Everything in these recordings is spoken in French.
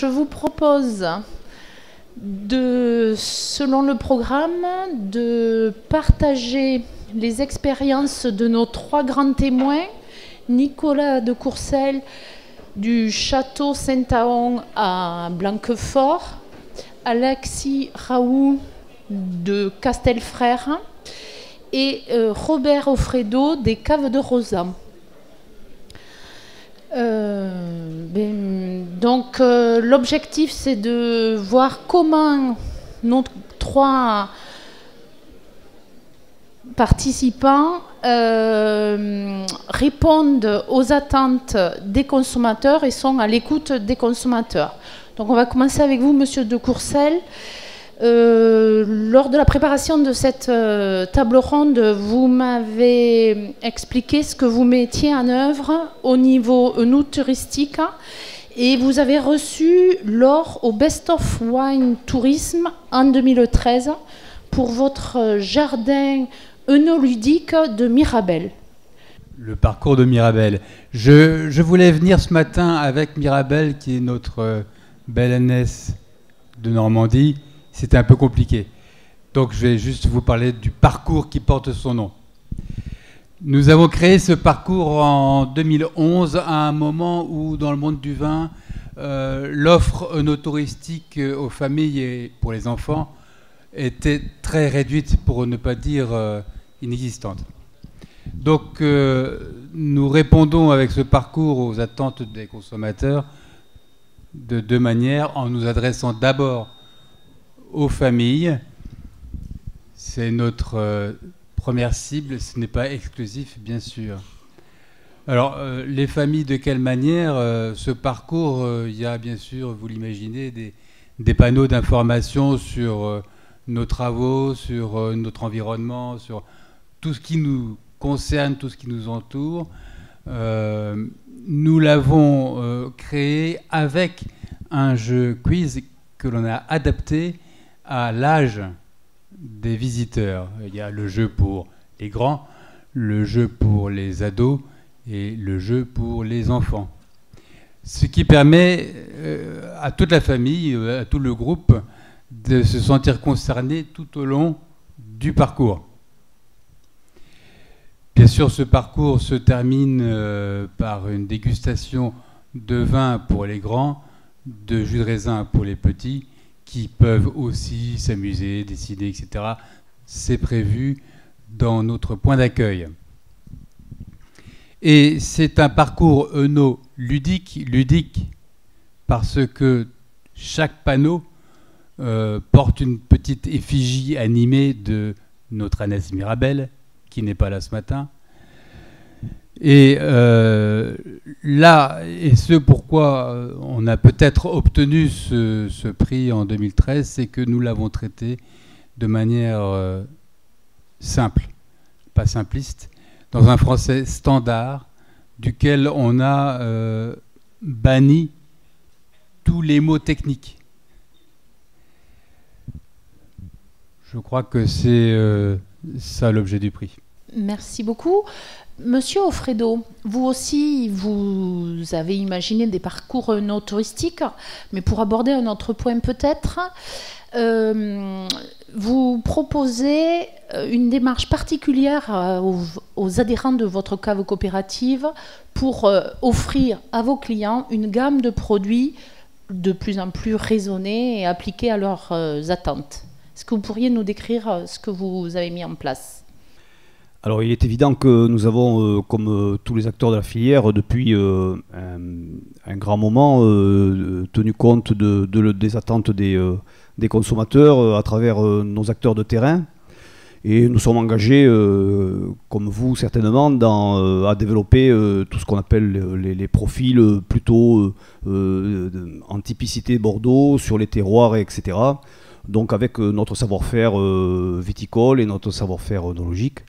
je vous propose selon le programme, de partager les expériences de nos 3 grands témoins, Nicolas de Courcelles du château Saint-Aon à Blanquefort, Alexis Raoult de Castelfrère et Robert Offredo des Caves de Rosan. L'objectif, c'est de voir comment nos 3 participants répondent aux attentes des consommateurs et sont à l'écoute des consommateurs. Donc on va commencer avec vous, Monsieur de Courcelles. Lors de la préparation de cette table ronde, vous m'avez expliqué ce que vous mettiez en œuvre au niveau touristique et vous avez reçu l'or au Best of Wine Tourisme en 2013 pour votre jardin œnoludique de Mirabel. Le parcours de Mirabel. Je voulais venir ce matin avec Mirabel, qui est notre belle ânesse de Normandie. C'était un peu compliqué. Donc je vais juste vous parler du parcours qui porte son nom. Nous avons créé ce parcours en 2011 à un moment où dans le monde du vin, l'offre œnotouristique aux familles et pour les enfants était très réduite, pour ne pas dire inexistante. Donc nous répondons avec ce parcours aux attentes des consommateurs de 2 manières, en nous adressant d'abord aux familles. C'est notre première cible, ce n'est pas exclusif, bien sûr. Alors, les familles, de quelle manière ce parcours, il y a bien sûr, vous l'imaginez, des panneaux d'information sur nos travaux, sur notre environnement, sur tout ce qui nous concerne, tout ce qui nous entoure. Nous l'avons créé avec un jeu quiz que l'on a adapté à l'âge des visiteurs. Il y a le jeu pour les grands, le jeu pour les ados et le jeu pour les enfants. Ce qui permet à toute la famille, à tout le groupe, de se sentir concerné tout au long du parcours. Bien sûr, ce parcours se termine par une dégustation de vin pour les grands, de jus de raisin pour les petits, qui peuvent aussi s'amuser, dessiner, etc. C'est prévu dans notre point d'accueil. Et c'est un parcours œno-ludique parce que chaque panneau porte une petite effigie animée de notre ânesse Mirabel, qui n'est pas là ce matin. Et là, et ce pourquoi on a peut-être obtenu ce prix en 2013, c'est que nous l'avons traité de manière simple, pas simpliste, dans un français standard, duquel on a banni tous les mots techniques. Je crois que c'est ça l'objet du prix. Merci beaucoup. Monsieur Offredo, vous aussi, vous avez imaginé des parcours touristiques, mais pour aborder un autre point peut-être, vous proposez une démarche particulière aux adhérents de votre cave coopérative pour offrir à vos clients une gamme de produits de plus en plus raisonnés et appliqués à leurs attentes. Est-ce que vous pourriez nous décrire ce que vous avez mis en place ? Alors il est évident que nous avons, comme tous les acteurs de la filière, depuis un grand moment, tenu compte des attentes des consommateurs à travers nos acteurs de terrain. Et nous sommes engagés, comme vous certainement, à développer tout ce qu'on appelle les profils plutôt en typicité Bordeaux, sur les terroirs, etc. Donc avec notre savoir-faire viticole et notre savoir-faire œnologique.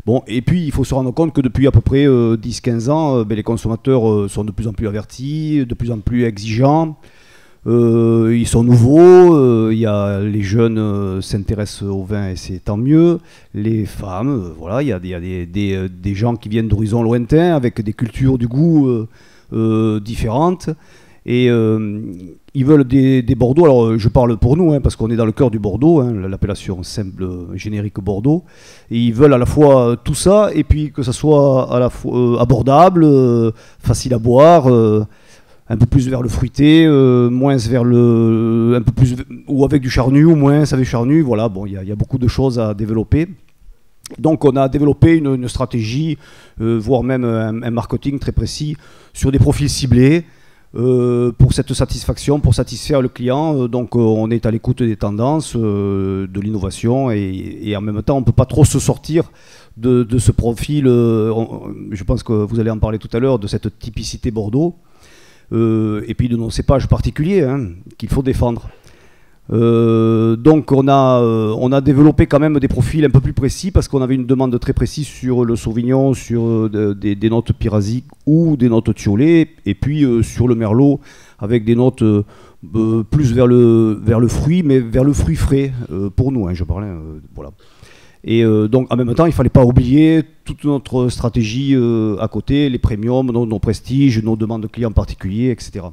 Bon, et puis il faut se rendre compte que depuis à peu près 10-15 ans, les consommateurs sont de plus en plus avertis, de plus en plus exigeants. Ils sont nouveaux, les jeunes s'intéressent au vin et c'est tant mieux. Les femmes, voilà, il y a des gens qui viennent d'horizons lointains avec des cultures du goût différentes. Et ils veulent des Bordeaux, alors je parle pour nous, parce qu'on est dans le cœur du Bordeaux, l'appellation simple générique Bordeaux, et ils veulent à la fois tout ça, et puis que ça soit à la fois abordable, facile à boire, un peu plus vers le fruité, moins vers le... un peu plus, ou avec du charnu, ou moins avec du charnu, voilà, bon, il y a beaucoup de choses à développer. Donc on a développé une stratégie, voire même un marketing très précis, sur des profils ciblés, pour cette satisfaction, pour satisfaire le client. Donc on est à l'écoute des tendances, de l'innovation, et en même temps on ne peut pas trop se sortir de ce profil, je pense que vous allez en parler tout à l'heure, de cette typicité Bordeaux, et puis de nos cépages particuliers qu'il faut défendre. Donc on a développé quand même des profils un peu plus précis parce qu'on avait une demande très précise sur le Sauvignon, sur des notes pyrasiques ou des notes thiolées, et puis sur le Merlot avec des notes plus vers le fruit, mais vers le fruit frais pour nous, je parlais, voilà. Et donc en même temps il ne fallait pas oublier toute notre stratégie à côté, les premiums, nos prestiges, nos demandes de clients particuliers, etc.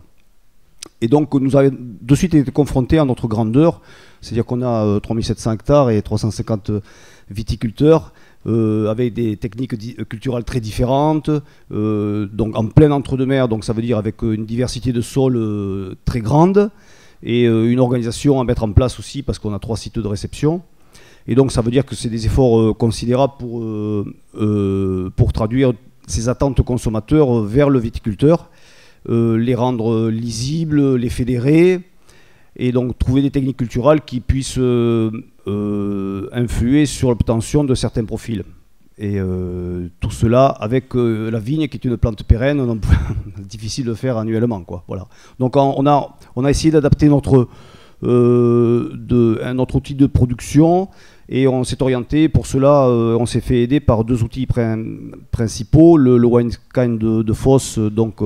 Et donc nous avons de suite été confrontés à notre grandeur, c'est-à-dire qu'on a 3700 hectares et 350 viticulteurs, avec des techniques culturelles très différentes, donc en plein entre-deux-mers, donc ça veut dire avec une diversité de sols très grande, et une organisation à mettre en place aussi, parce qu'on a 3 sites de réception. Et donc ça veut dire que c'est des efforts considérables pour traduire ces attentes consommateurs vers le viticulteur, les rendre lisibles, les fédérer, et donc trouver des techniques culturelles qui puissent influer sur l'obtention de certains profils. Et tout cela avec la vigne qui est une plante pérenne, difficile de faire annuellement, quoi. Voilà. Donc on a essayé d'adapter notre outil de production, et on s'est orienté, pour cela on s'est fait aider par 2 outils principaux, le Wineskin de Foss, donc,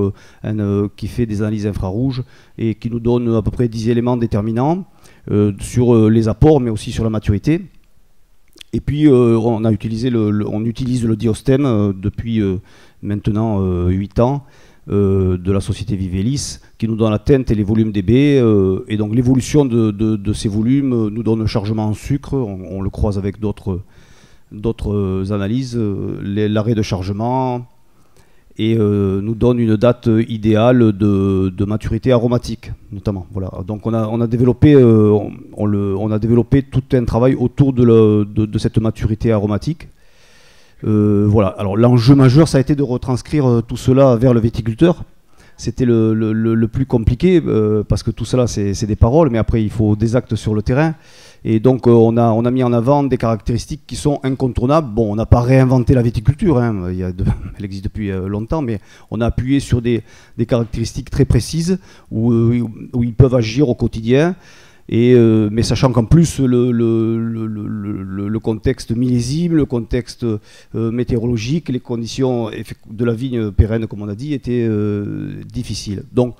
qui fait des analyses infrarouges et qui nous donne à peu près 10 éléments déterminants sur les apports mais aussi sur la maturité. Et puis on utilise le diostème depuis maintenant 8 ans, de la société Vivelis, qui nous donne la teinte et les volumes des baies, et donc l'évolution de ces volumes nous donne un chargement en sucre, on le croise avec d'autres analyses, l'arrêt de chargement, et nous donne une date idéale de maturité aromatique notamment. Voilà. Donc on a développé tout un travail autour de cette maturité aromatique. Voilà. Alors l'enjeu majeur, ça a été de retranscrire tout cela vers le viticulteur. C'était le plus compliqué, parce que tout cela c'est des paroles, mais après il faut des actes sur le terrain. Et donc on a mis en avant des caractéristiques qui sont incontournables. Bon, on n'a pas réinventé la viticulture, elle existe depuis longtemps, mais on a appuyé sur des caractéristiques très précises où ils peuvent agir au quotidien. Mais sachant qu'en plus le contexte millésime, le contexte météorologique, les conditions de la vigne pérenne, comme on a dit, étaient difficiles. Donc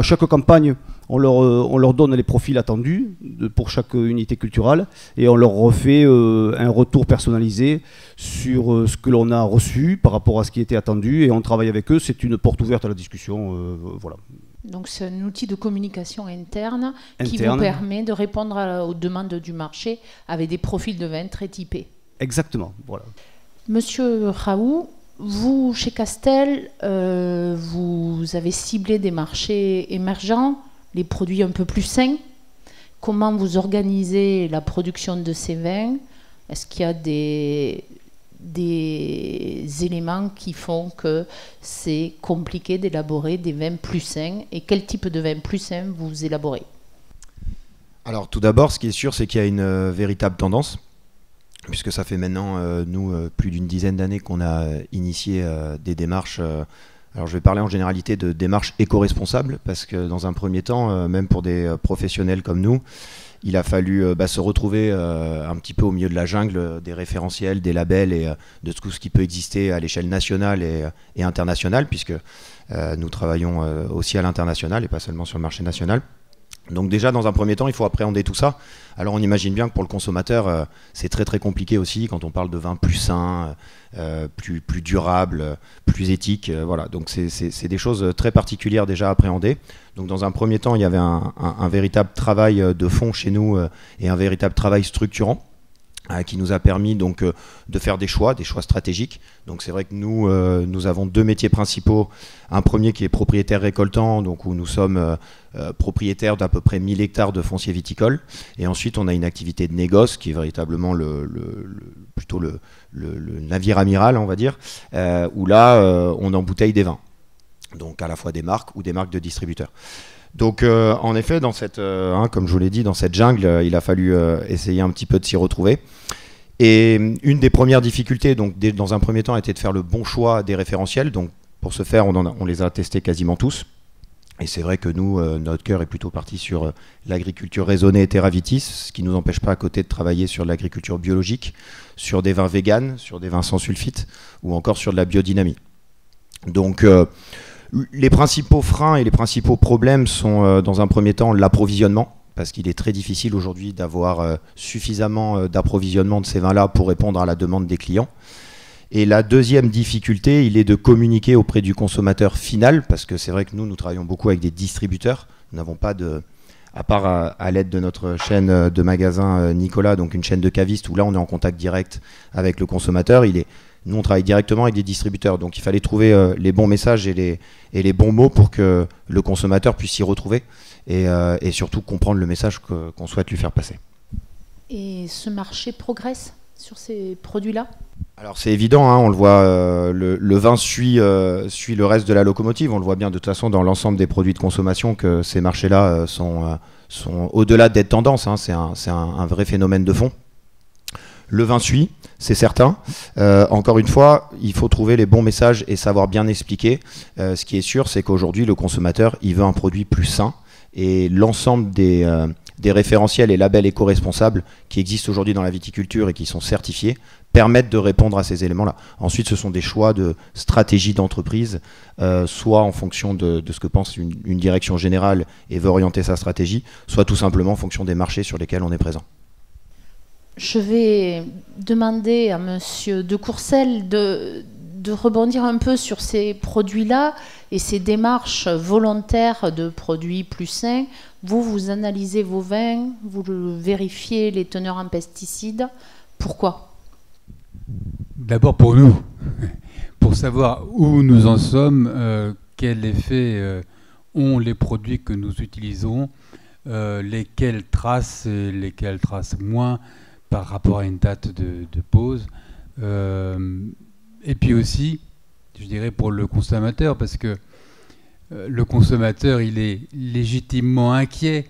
chaque campagne, on leur donne les profils attendus pour chaque unité culturelle, et on leur refait un retour personnalisé sur ce que l'on a reçu par rapport à ce qui était attendu, et on travaille avec eux. C'est une porte ouverte à la discussion, voilà. Donc c'est un outil de communication interne qui vous permet de répondre aux demandes du marché avec des profils de vin très typés. Exactement, voilà. Monsieur Raoult, vous, chez Castel, vous avez ciblé des marchés émergents, les produits un peu plus sains. Comment vous organisez la production de ces vins? Est-ce qu'il y a des éléments qui font que c'est compliqué d'élaborer des vins plus sains, et quel type de vin plus sain vous élaborez? Alors tout d'abord, ce qui est sûr, c'est qu'il y a une véritable tendance, puisque ça fait maintenant nous plus d'une dizaine d'années qu'on a initié des démarches. Alors je vais parler en généralité de démarches éco-responsables, parce que dans un premier temps, même pour des professionnels comme nous, il a fallu se retrouver un petit peu au milieu de la jungle des référentiels, des labels et de tout ce qui peut exister à l'échelle nationale et internationale, puisque nous travaillons aussi à l'international et pas seulement sur le marché national. Donc déjà, dans un premier temps, il faut appréhender tout ça. Alors on imagine bien que pour le consommateur, c'est très très compliqué aussi quand on parle de vin plus sain, plus durable, plus éthique. Voilà. Donc c'est des choses très particulières déjà à appréhender. Donc dans un premier temps, il y avait un véritable travail de fond chez nous et un véritable travail structurant qui nous a permis donc de faire des choix stratégiques. Donc c'est vrai que nous avons 2 métiers principaux. Un premier qui est propriétaire récoltant, donc où nous sommes propriétaires d'à peu près 1000 hectares de foncier viticole. Et ensuite on a une activité de négoce qui est véritablement plutôt le navire amiral, on va dire, où là on embouteille des vins. Donc à la fois des marques ou des marques de distributeurs. Donc en effet, dans cette, comme je vous l'ai dit, dans cette jungle, il a fallu essayer un petit peu de s'y retrouver. Et une des premières difficultés, donc dans un premier temps, était de faire le bon choix des référentiels. Donc pour ce faire, on les a testés quasiment tous. Et c'est vrai que nous, notre cœur est plutôt parti sur l'agriculture raisonnée et Terra Vitis, ce qui ne nous empêche pas à côté de travailler sur l'agriculture biologique, sur des vins véganes, sur des vins sans sulfite, ou encore sur de la biodynamie. Donc les principaux freins et les principaux problèmes sont dans un premier temps l'approvisionnement, parce qu'il est très difficile aujourd'hui d'avoir suffisamment d'approvisionnement de ces vins-là pour répondre à la demande des clients. Et la deuxième difficulté, il est de communiquer auprès du consommateur final, parce que c'est vrai que nous travaillons beaucoup avec des distributeurs. Nous n'avons pas à part à l'aide de notre chaîne de magasins Nicolas, donc une chaîne de cavistes, où là on est en contact direct avec le consommateur. Nous, on travaille directement avec des distributeurs, donc il fallait trouver les bons messages et les bons mots pour que le consommateur puisse s'y retrouver et surtout comprendre le message qu'on souhaite lui faire passer. Et ce marché progresse sur ces produits-là? Alors c'est évident, hein, on le voit, le vin suit le reste de la locomotive. On le voit bien de toute façon dans l'ensemble des produits de consommation que ces marchés-là sont au-delà d'être tendance, hein, c'est un vrai phénomène de fond. Le vin suit, c'est certain. Encore une fois, il faut trouver les bons messages et savoir bien expliquer. Ce qui est sûr, c'est qu'aujourd'hui, le consommateur, il veut un produit plus sain. Et l'ensemble des référentiels et labels éco-responsables qui existent aujourd'hui dans la viticulture et qui sont certifiés permettent de répondre à ces éléments-là. Ensuite, ce sont des choix de stratégie d'entreprise, soit en fonction de ce que pense une direction générale et veut orienter sa stratégie, soit tout simplement en fonction des marchés sur lesquels on est présent. Je vais demander à Monsieur de Courcelles de rebondir un peu sur ces produits-là et ces démarches volontaires de produits plus sains. Vous analysez vos vins, vous vérifiez les teneurs en pesticides. Pourquoi? D'abord pour nous, pour savoir où nous en sommes, quel effet ont les produits que nous utilisons, lesquels tracent et lesquels tracent moins par rapport à une date de pause. Et puis aussi, je dirais pour le consommateur, parce que le consommateur, il est légitimement inquiet,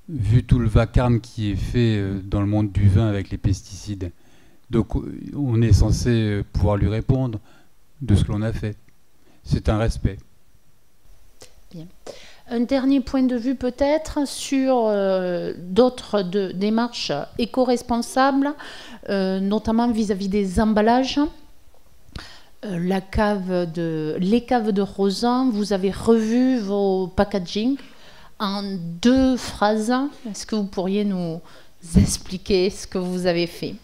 vu tout le vacarme qui est fait dans le monde du vin avec les pesticides. Donc on est censé pouvoir lui répondre de ce que l'on a fait. C'est un respect. Bien. Un dernier point de vue peut-être sur d'autres démarches éco-responsables, notamment vis-à-vis des emballages. Les caves de Rosan, vous avez revu vos packaging en 2 phrases. Est-ce que vous pourriez nous expliquer ce que vous avez fait?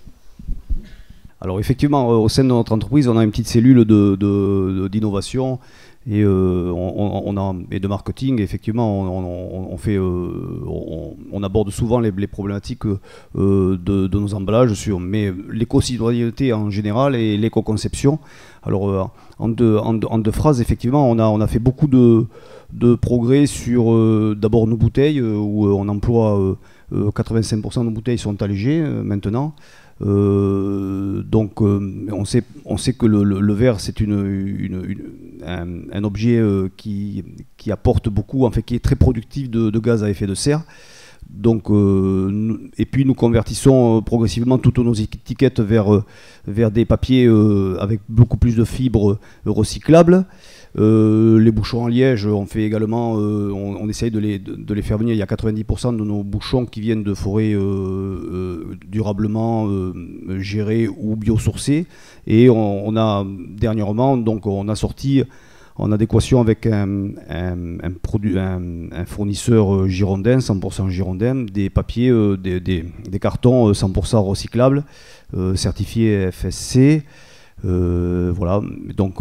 Alors effectivement, au sein de notre entreprise, on a une petite cellule d'innovation et, et de marketing. Effectivement, on aborde souvent les problématiques de nos emballages, mais l'éco-citoyenneté en général et l'éco-conception. Alors en deux phrases, effectivement, on a fait beaucoup de progrès sur d'abord nos bouteilles, où on emploie 85% de nos bouteilles sont allégées maintenant. Donc on sait que le verre c'est un objet qui apporte beaucoup, en fait, qui est très productif de gaz à effet de serre. Donc, et puis nous convertissons progressivement toutes nos étiquettes vers des papiers avec beaucoup plus de fibres recyclables. Les bouchons en liège, on fait également, on essaye de les faire venir. Il y a 90% de nos bouchons qui viennent de forêts durablement gérées ou biosourcées. Et on a dernièrement, donc on a sorti en adéquation avec un fournisseur girondin, 100% girondin, des papiers, des cartons 100% recyclables, certifiés FSC. Voilà, donc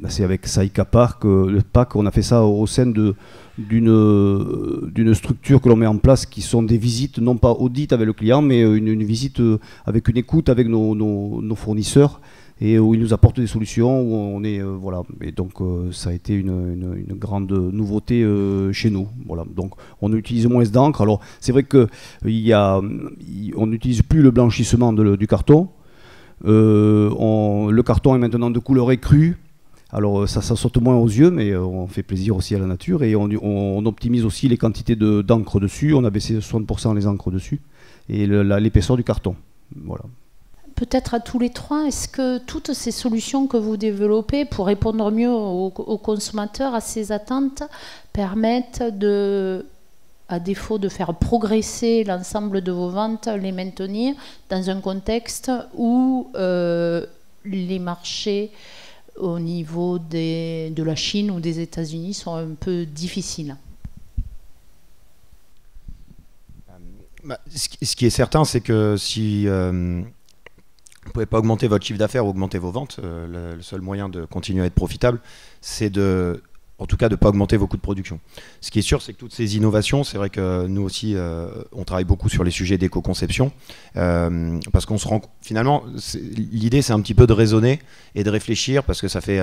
c'est avec Saïka Park, le PAC, on a fait ça au sein d'une structure que l'on met en place, qui sont des visites, non pas audit avec le client, mais une visite avec une écoute avec nos fournisseurs, et où ils nous apportent des solutions, où on est voilà. Et donc ça a été une grande nouveauté chez nous. Voilà. Donc on utilise moins d'encre. Alors c'est vrai que on n'utilise plus le blanchissement du carton. Le carton est maintenant de couleur écrue. Alors ça saute moins aux yeux, mais on fait plaisir aussi à la nature, et on optimise aussi les quantités d'encre dessus. On a baissé de 60% les encres dessus, et l'épaisseur du carton. Voilà. Peut-être à tous les trois, est-ce que toutes ces solutions que vous développez pour répondre mieux aux consommateurs, à ces attentes, permettent à défaut de faire progresser l'ensemble de vos ventes, les maintenir dans un contexte où les marchés au niveau de la Chine ou des États-Unis sont un peu difficiles? Ce qui est certain, c'est que si vous ne pouvez pas augmenter votre chiffre d'affaires ou augmenter vos ventes, le seul moyen de continuer à être profitable, c'est en tout cas de ne pas augmenter vos coûts de production. Ce qui est sûr, c'est que toutes ces innovations, c'est vrai que nous aussi, on travaille beaucoup sur les sujets d'éco-conception, parce qu'on se rend finalement, l'idée c'est un petit peu de raisonner et de réfléchir, parce que ça fait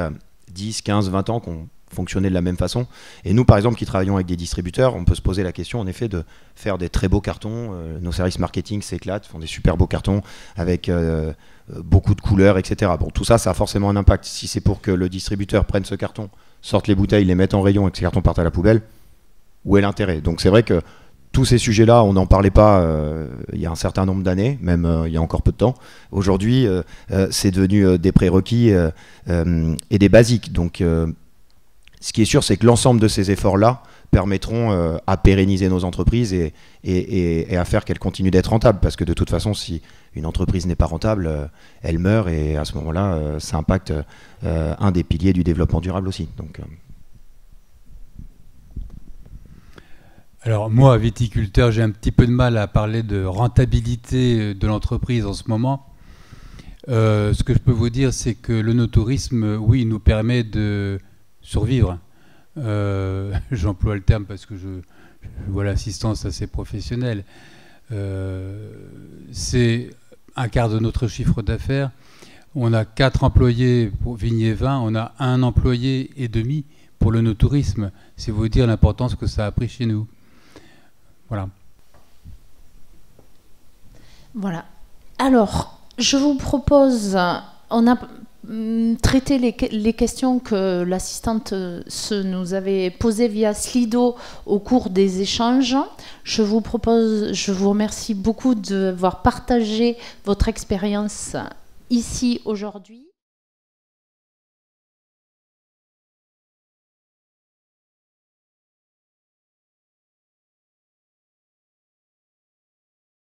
10, 15, 20 ans qu'on fonctionnait de la même façon. Et nous, par exemple, qui travaillons avec des distributeurs, on peut se poser la question, en effet, de faire des très beaux cartons. Nos services marketing s'éclatent, font des super beaux cartons avec beaucoup de couleurs, etc. Bon, tout ça, ça a forcément un impact. Si c'est pour que le distributeur prenne ce carton, sorte les bouteilles, les mette en rayon et que ces cartons partent à la poubelle, où est l'intérêt? Donc c'est vrai que tous ces sujets-là, on n'en parlait pas il y a un certain nombre d'années, même il y a encore peu de temps. Aujourd'hui, c'est devenu des prérequis et des basiques. Donc ce qui est sûr, c'est que l'ensemble de ces efforts-là permettront à pérenniser nos entreprises et à faire qu'elles continuent d'être rentables. Parce que de toute façon, si une entreprise n'est pas rentable, elle meurt, et à ce moment-là, ça impacte un des piliers du développement durable aussi. Donc, Alors moi, viticulteur, j'ai un petit peu de mal à parler de rentabilité de l'entreprise en ce moment. Ce que je peux vous dire, c'est que le no-tourisme, oui, nous permet de survivre. J'emploie le terme parce que je vois l'assistance assez professionnelle. C'est un quart de notre chiffre d'affaires. On a 4 employés pour Vignes et Vins, on a 1 employé et demi pour le no-tourisme. C'est vous dire l'importance que ça a pris chez nous. Voilà. Voilà. Alors, je vous propose, on a traité les questions que l'assistante nous avait posées via Slido au cours des échanges. Je vous remercie beaucoup d'avoir partagé votre expérience ici aujourd'hui.